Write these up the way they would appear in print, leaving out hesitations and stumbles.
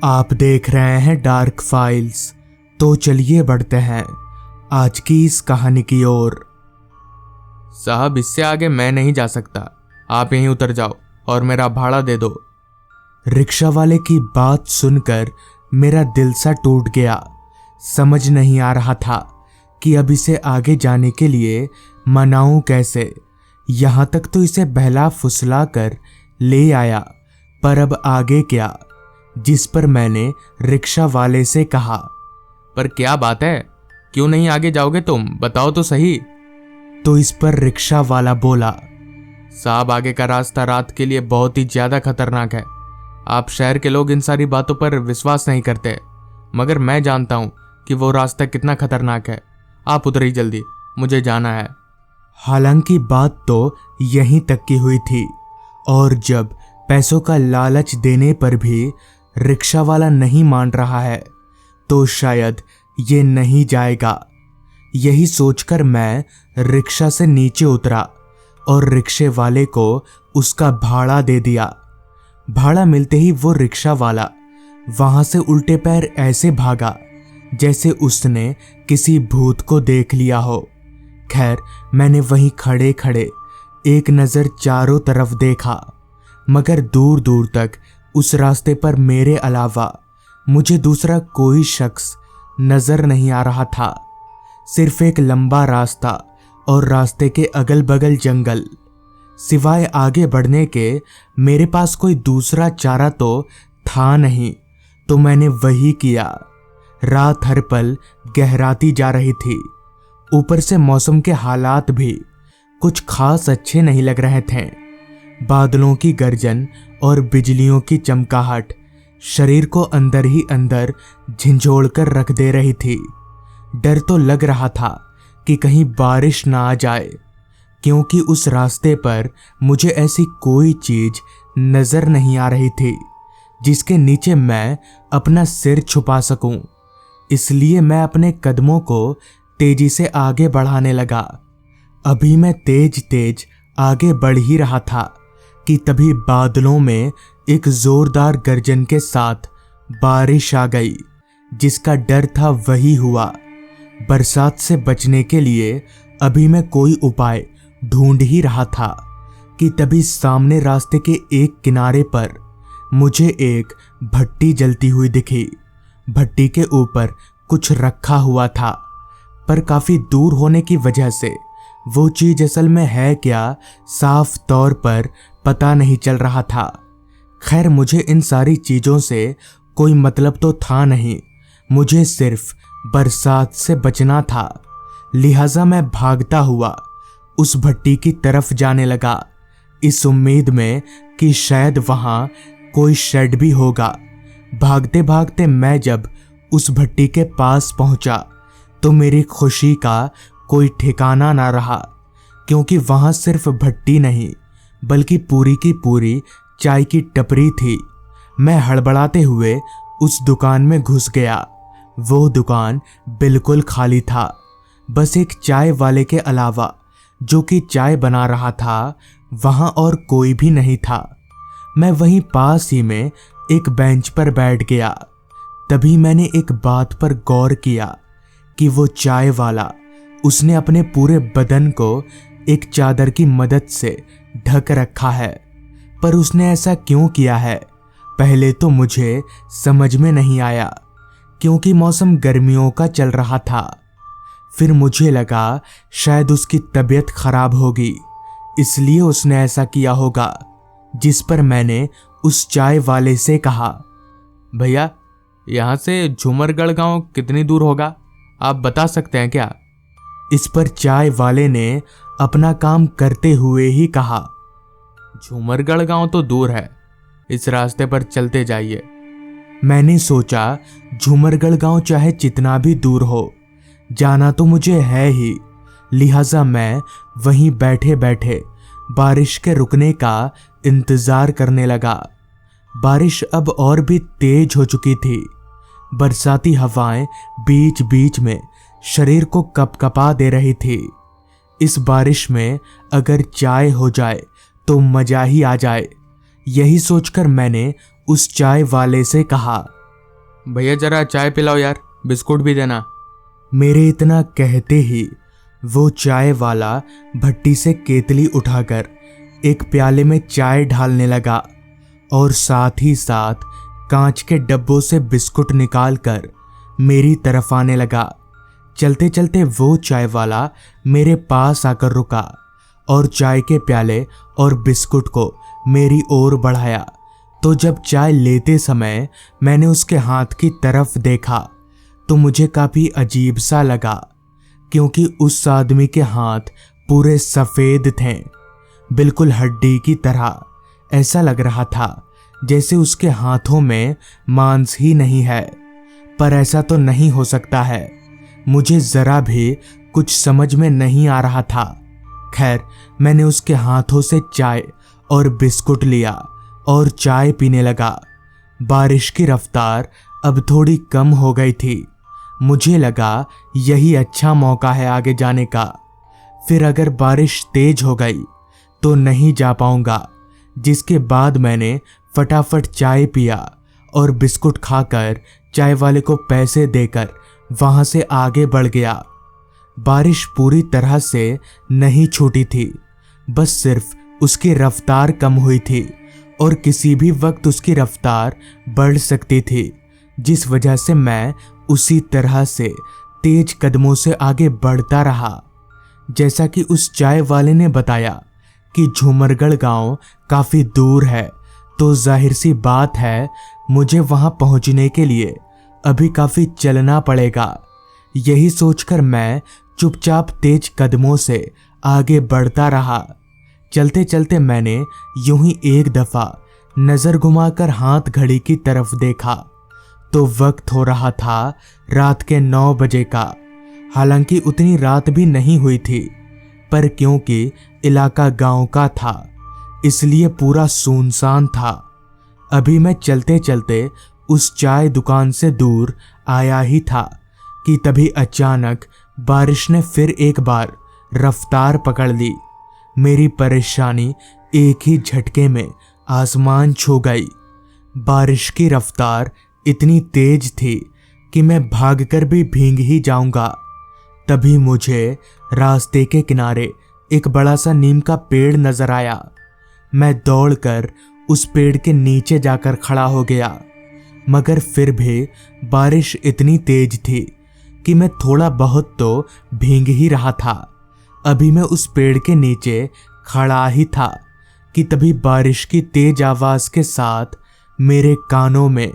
आप देख रहे हैं डार्क फाइल्स। तो चलिए बढ़ते हैं आज की इस कहानी की ओर। साहब, इससे आगे मैं नहीं जा सकता। आप यहीं उतर जाओ और मेरा भाड़ा दे दो। रिक्शा वाले की बात सुनकर मेरा दिल सा टूट गया। समझ नहीं आ रहा था कि अब इसे आगे जाने के लिए मनाऊं कैसे। यहाँ तक तो इसे बहला फुसला कर ले आया, पर अब आगे क्या। जिस पर मैंने रिक्शा वाले से कहा, पर क्या बात है, क्यों नहीं आगे जाओगे तुम? बताओ तो सही। तो इस पर रिक्शा वाला बोला, साहब, आगे का रास्ता रात के लिए बहुत ही ज्यादा खतरनाक है। आप शहर के लोग इन सारी बातों पर विश्वास नहीं करते, मगर मैं जानता हूं कि वो रास्ता कितना खतरनाक है। आप उतरिए जल्दी, मुझे जाना है। हालांकि बात तो यहीं तक की हुई थी, और जब पैसों का लालच देने पर भी रिक्शा वाला नहीं मान रहा है तो शायद ये नहीं जाएगा। यही सोचकर मैं रिक्शा से नीचे उतरा और रिक्शे वाले को उसका भाड़ा दे दिया। भाड़ा मिलते ही वो रिक्शा वाला वहां से उल्टे पैर ऐसे भागा जैसे उसने किसी भूत को देख लिया हो। खैर, मैंने वहीं खड़े खड़े एक नज़र चारों तरफ देखा, मगर दूर दूर तक उस रास्ते पर मेरे अलावा मुझे दूसरा कोई शख्स नजर नहीं आ रहा था। सिर्फ एक लंबा रास्ता और रास्ते के अगल बगल जंगल। सिवाय आगे बढ़ने के मेरे पास कोई दूसरा चारा तो था नहीं, तो मैंने वही किया। रात हर पल गहराती जा रही थी। ऊपर से मौसम के हालात भी कुछ खास अच्छे नहीं लग रहे थे। बादलों की गर्जन और बिजलियों की चमकाहट शरीर को अंदर ही अंदर झंझोड़ कर रख दे रही थी। डर तो लग रहा था कि कहीं बारिश ना आ जाए, क्योंकि उस रास्ते पर मुझे ऐसी कोई चीज नजर नहीं आ रही थी जिसके नीचे मैं अपना सिर छुपा सकूं। इसलिए मैं अपने कदमों को तेजी से आगे बढ़ाने लगा। अभी मैं तेज तेज आगे बढ़ ही रहा था कि तभी बादलों में एक जोरदार गर्जन के साथ बारिश आ गई। जिसका डर था वही हुआ। बरसात से बचने के लिए अभी मैं कोई उपाय ढूंढ ही रहा था कि तभी सामने रास्ते के एक किनारे पर मुझे एक भट्टी जलती हुई दिखी। भट्टी के ऊपर कुछ रखा हुआ था, पर काफी दूर होने की वजह से वो चीज असल में है क्या साफ तौर पर पता नहीं चल रहा था। खैर, मुझे इन सारी चीजों से कोई मतलब तो था नहीं। मुझे सिर्फ बरसात से बचना था। लिहाजा मैं भागता हुआ उस भट्टी की तरफ जाने लगा, इस उम्मीद में कि शायद वहां कोई शेड भी होगा। भागते भागते मैं जब उस भट्टी के पास पहुंचा तो मेरी खुशी का कोई ठिकाना ना रहा, क्योंकि वहां सिर्फ भट्टी नहीं बल्कि पूरी की पूरी चाय की टपरी थी। मैं हड़बड़ाते हुए उस दुकान में घुस गया। वो दुकान बिल्कुल खाली था। बस एक चाय वाले के अलावा, जो कि चाय बना रहा था, वहां और कोई भी नहीं था। मैं वहीं पास ही में एक बेंच पर बैठ गया। तभी मैंने एक बात पर गौर किया कि वो चाय वाला, उसने अपने पूरे बदन को एक चादर की मदद से ढक रखा है। पर उसने ऐसा क्यों किया है, पहले तो मुझे समझ में नहीं आया, क्योंकि मौसम गर्मियों का चल रहा था। फिर मुझे लगा शायद उसकी तबीयत खराब होगी, इसलिए उसने ऐसा किया होगा। जिस पर मैंने उस चाय वाले से कहा, भैया, यहाँ से झूमरगढ़ गांव कितनी दूर होगा? आप बता सकते हैं क्या? इस पर चाय वाले ने अपना काम करते हुए ही कहा, झूमरगढ़ गांव तो दूर है, इस रास्ते पर चलते जाइए। मैंने सोचा झूमरगढ़ गांव चाहे जितना भी दूर हो, जाना तो मुझे है ही। लिहाजा मैं वहीं बैठे बैठे बारिश के रुकने का इंतजार करने लगा। बारिश अब और भी तेज हो चुकी थी। बरसाती हवाएं बीच बीच में शरीर को कपकपा दे रही थी। इस बारिश में अगर चाय हो जाए तो मजा ही आ जाए। यही सोचकर मैंने उस चाय वाले से कहा, भैया जरा चाय पिलाओ यार, बिस्कुट भी देना। मेरे इतना कहते ही वो चाय वाला भट्टी से केतली उठाकर एक प्याले में चाय ढालने लगा और साथ ही साथ कांच के डब्बों से बिस्कुट निकालकर मेरी तरफ आने लगा। चलते चलते वो चाय वाला मेरे पास आकर रुका और चाय के प्याले और बिस्कुट को मेरी ओर बढ़ाया। तो जब चाय लेते समय मैंने उसके हाथ की तरफ देखा तो मुझे काफी अजीब सा लगा, क्योंकि उस आदमी के हाथ पूरे सफेद थे, बिल्कुल हड्डी की तरह। ऐसा लग रहा था जैसे उसके हाथों में मांस ही नहीं है। पर ऐसा तो नहीं हो सकता है। मुझे जरा भी कुछ समझ में नहीं आ रहा था। खैर, मैंने उसके हाथों से चाय और बिस्कुट लिया और चाय पीने लगा। बारिश की रफ्तार अब थोड़ी कम हो गई थी। मुझे लगा यही अच्छा मौका है आगे जाने का। फिर अगर बारिश तेज हो गई तो नहीं जा पाऊंगा, जिसके बाद मैंने फटाफट चाय पिया और बिस्कुट खाकर चाय वाले को पैसे देकर वहां से आगे बढ़ गया। बारिश पूरी तरह से नहीं छूटी थी, बस सिर्फ उसकी रफ्तार कम हुई थी और किसी भी वक्त उसकी रफ्तार बढ़ सकती थी, जिस वजह से मैं उसी तरह से तेज कदमों से आगे बढ़ता रहा। जैसा कि उस चाय वाले ने बताया कि झूमरगढ़ गांव काफी दूर है, तो जाहिर सी बात है मुझे वहां पहुंचने के लिए अभी काफी चलना पड़ेगा। यही सोचकर मैं चुपचाप तेज कदमों से आगे बढ़ता रहा। चलते चलते मैंने यूं ही एक दफा नजर घुमाकर हाथ घड़ी की तरफ देखा तो वक्त हो रहा था रात के 9 बजे का। हालांकि उतनी रात भी नहीं हुई थी, पर क्योंकि इलाका गांव का था इसलिए पूरा सुनसान था। अभी मैं चलते चलते उस चाय दुकान से दूर आया ही था कि तभी अचानक बारिश ने फिर एक बार रफ्तार पकड़ ली। मेरी परेशानी एक ही झटके में आसमान छू गई। बारिश की रफ्तार इतनी तेज थी कि मैं भागकर भी भीग ही जाऊंगा। तभी मुझे रास्ते के किनारे एक बड़ा सा नीम का पेड़ नजर आया। मैं दौड़कर उस पेड़ के नीचे जाकर खड़ा हो गया, मगर फिर भी बारिश इतनी तेज थी कि मैं थोड़ा बहुत तो भीग ही रहा था। अभी मैं उस पेड़ के नीचे खड़ा ही था कि तभी बारिश की तेज आवाज के साथ मेरे कानों में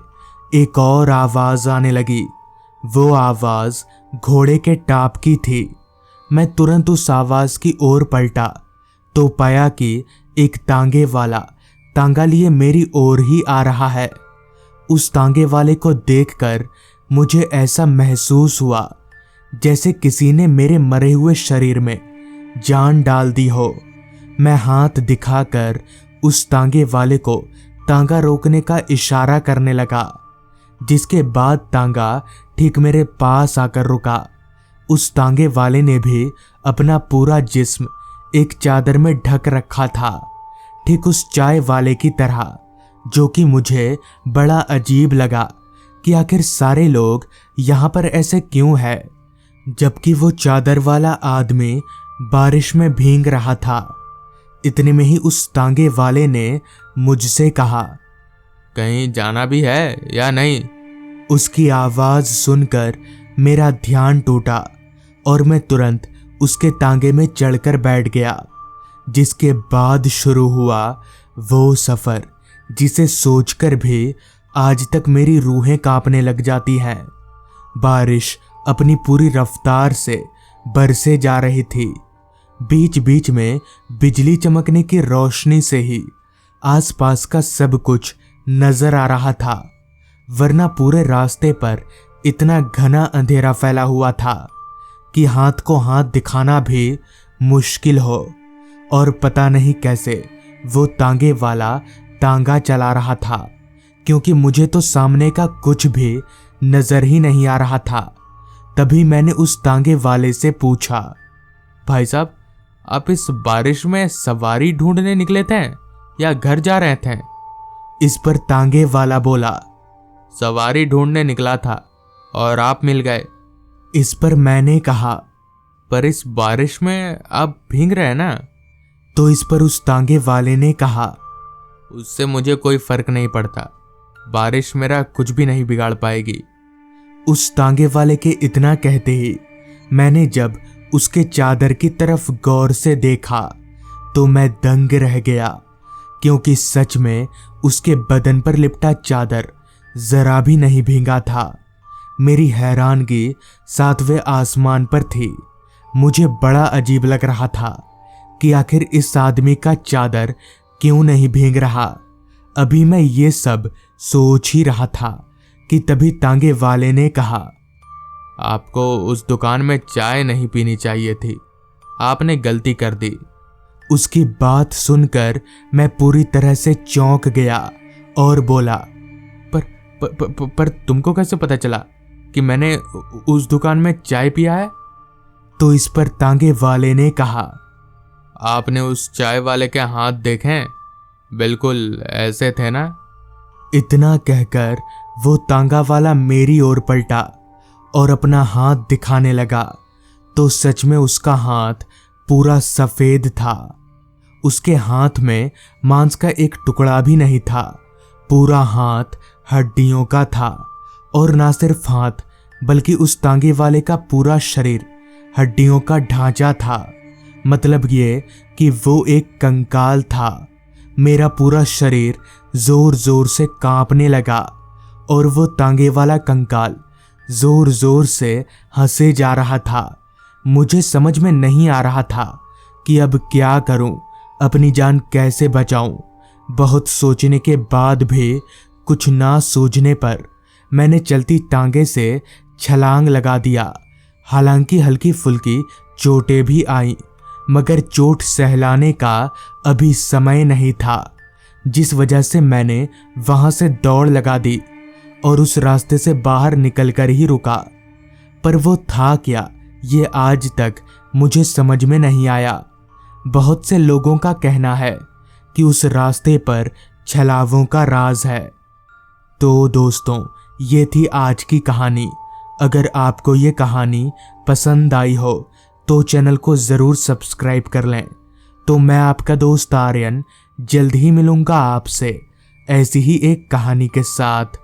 एक और आवाज आने लगी। वो आवाज घोड़े के टाप की थी। मैं तुरंत उस आवाज की ओर पलटा तो पाया कि एक तांगे वाला तांगा लिए मेरी ओर ही आ रहा है। उस तांगे वाले को देखकर मुझे ऐसा महसूस हुआ जैसे किसी ने मेरे मरे हुए शरीर में जान डाल दी हो। मैं हाथ दिखाकर उस तांगे वाले को तांगा रोकने का इशारा करने लगा, जिसके बाद तांगा ठीक मेरे पास आकर रुका। उस तांगे वाले ने भी अपना पूरा जिस्म एक चादर में ढक रखा था, ठीक उस चाय वाले की तरह, जो कि मुझे बड़ा अजीब लगा कि आखिर सारे लोग यहाँ पर ऐसे क्यों है, जबकि वो चादर वाला आदमी बारिश में भीग रहा था। इतने में ही उस तांगे वाले ने मुझसे कहा, कहीं जाना भी है या नहीं? उसकी आवाज सुनकर मेरा ध्यान टूटा और मैं तुरंत उसके तांगे में चढ़कर बैठ गया, जिसके बाद शुरू हुआ वो सफर जिसे सोचकर भी आज तक मेरी रूहें कांपने लग जाती हैं। बारिश अपनी पूरी रफ्तार से बरसे जा रही थी। बीच बीच में बिजली चमकने की रोशनी से ही आसपास का सब कुछ नजर आ रहा था, वरना पूरे रास्ते पर इतना घना अंधेरा फैला हुआ था कि हाथ को हाथ दिखाना भी मुश्किल हो। और पता नहीं कैसे वो तांगे वाला तांगा चला रहा था, क्योंकि मुझे तो सामने का कुछ भी नजर ही नहीं आ रहा था। तभी मैंने उस तांगे वाले से पूछा, भाई साहब, आप इस बारिश में सवारी ढूंढने निकले थे या घर जा रहे थे? इस पर तांगे वाला बोला, सवारी ढूंढने निकला था और आप मिल गए। इस पर मैंने कहा, पर इस बारिश में आप भीग रहे हैं ना। तो इस पर उस तांगे वाले ने कहा, उससे मुझे कोई फर्क नहीं पड़ता, बारिश मेरा कुछ भी नहीं बिगाड़ पाएगी। उस तांगे वाले के इतना कहते ही मैंने जब उसके चादर की तरफ गौर से देखा तो मैं दंग रह गया, क्योंकि सच में उसके बदन पर लिपटा चादर जरा भी नहीं भींगा था। मेरी हैरानगी 7वें आसमान पर थी। मुझे बड़ा अजीब लग रहा था कि आखिर इस आदमी का चादर क्यों नहीं भींग रहा। अभी मैं ये सब सोच ही रहा था कि तभी तांगे वाले ने कहा, आपको उस दुकान में चाय नहीं पीनी चाहिए थी, आपने गलती कर दी। उसकी बात सुनकर मैं पूरी तरह से चौंक गया और बोला, पर तुमको कैसे पता चला कि मैंने उस दुकान में चाय पिया है? तो इस पर तांगे वाले ने कहा, आपने उस चाय वाले के हाथ देखे, बिल्कुल ऐसे थे ना। इतना कहकर वो तांगा वाला मेरी ओर पलटा और अपना हाथ दिखाने लगा तो सच में उसका हाथ पूरा सफेद था। उसके हाथ में मांस का एक टुकड़ा भी नहीं था, पूरा हाथ हड्डियों का था। और ना सिर्फ हाथ बल्कि उस तांगे वाले का पूरा शरीर हड्डियों का ढांचा था। मतलब ये कि वो एक कंकाल था। मेरा पूरा शरीर जोर जोर से कांपने लगा और वो तांगे वाला कंकाल जोर जोर से हंसे जा रहा था। मुझे समझ में नहीं आ रहा था कि अब क्या करूं, अपनी जान कैसे बचाऊं। बहुत सोचने के बाद भी कुछ ना सूझने पर मैंने चलती टांगे से छलांग लगा दिया। हालांकि हल्की फुल्की चोटें भी आईं, मगर चोट सहलाने का अभी समय नहीं था, जिस वजह से मैंने वहां से दौड़ लगा दी और उस रास्ते से बाहर निकलकर ही रुका। पर वो था क्या, ये आज तक मुझे समझ में नहीं आया। बहुत से लोगों का कहना है कि उस रास्ते पर छलावों का राज है। तो दोस्तों, ये थी आज की कहानी। अगर आपको ये कहानी पसंद आई हो तो चैनल को ज़रूर सब्सक्राइब कर लें। तो मैं आपका दोस्त आर्यन जल्द ही मिलूंगा आपसे ऐसी ही एक कहानी के साथ।